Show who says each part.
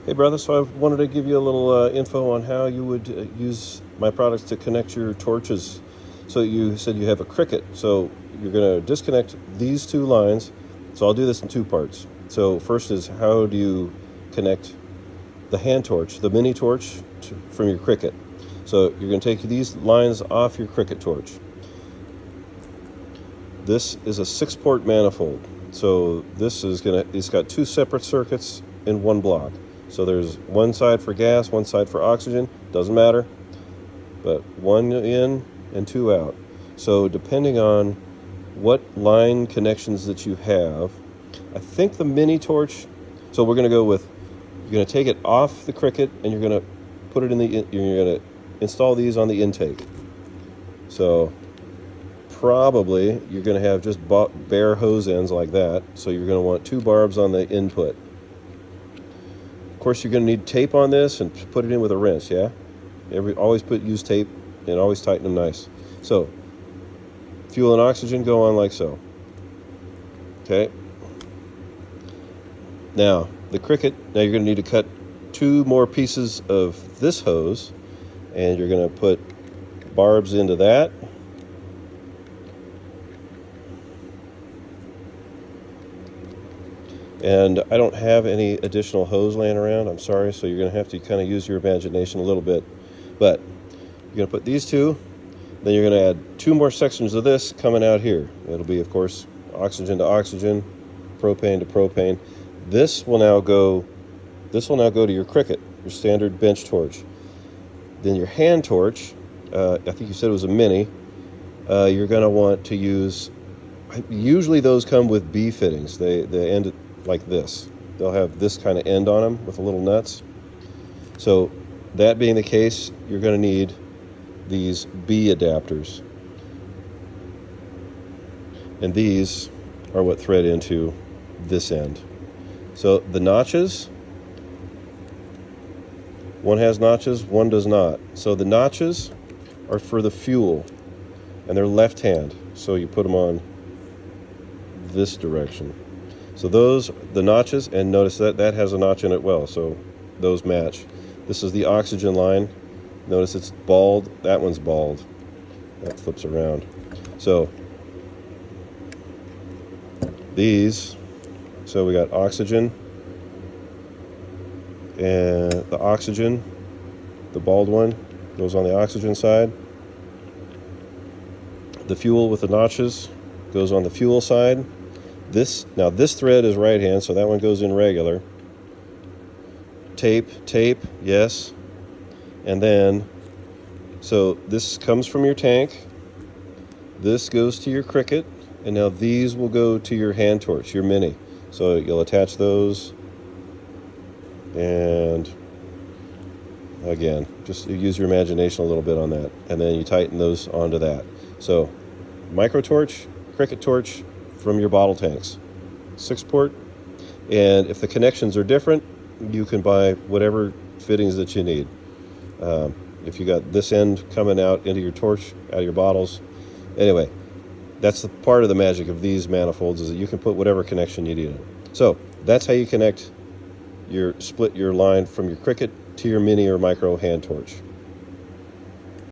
Speaker 1: Hey brother, so I wanted to give you a little info on how you would use my products to connect your torches. So you said you have a Cricut, so you're going to disconnect these two lines. So I'll do this in two parts. So first is, how do you connect the hand torch, the mini torch, from your Cricut? So you're going to take these lines off your Cricut torch. This is a 6-port manifold. So it's got two separate circuits in one block. So there's one side for gas, one side for oxygen, doesn't matter, but one in and two out. So depending on what line connections that you have, I think the mini torch, so we're going to go with, you're going to take it off the Cricut and you're going to put it you're going to install these on the intake. So probably you're going to have just bare hose ends like that. So you're going to want 2 barbs on the input. Of course, you're going to need tape on this and put it in with a wrench, yeah? Always use tape and always tighten them nice. So, fuel and oxygen go on like so. Okay. Now, the Cricut, you're going to need to cut 2 more pieces of this hose, and you're going to put barbs into that. And I don't have any additional hose laying around, I'm sorry, so you're going to have to kind of use your imagination a little bit. But you're going to put these 2, then you're going to add 2 more sections of this coming out here. It'll be, of course, oxygen to oxygen, propane to propane. This will now go to your Cricut, your standard bench torch. Then your hand torch, I think you said it was a mini, you're going to want to use, usually those come with B fittings. They end like this. They'll have this kind of end on them with the little nuts. So that being the case, you're going to need these B adapters. And these are what thread into this end. So the notches, one has notches, one does not. So the notches are for the fuel, and they're left hand. So you put them on this direction. So the notches, and notice that has a notch in it well, so those match. This is the oxygen line. Notice it's bald, that one's bald. That flips around. So so we got oxygen, and the bald one goes on the oxygen side. The fuel with the notches goes on the fuel side. This thread is right hand, so that one goes in regular. Tape, yes. And then, so this comes from your tank. This goes to your Cricut, and now these will go to your hand torch, your mini. So you'll attach those, and again, just use your imagination a little bit on that. And then you tighten those onto that. So, micro torch, Cricut torch, from your bottle tanks, 6-port. And if the connections are different, you can buy whatever fittings that you need. If you got this end coming out into your torch, out of your bottles. Anyway, that's the part of the magic of these manifolds, is that you can put whatever connection you need in. So that's how you split your line from your Cricut to your mini or micro hand torch.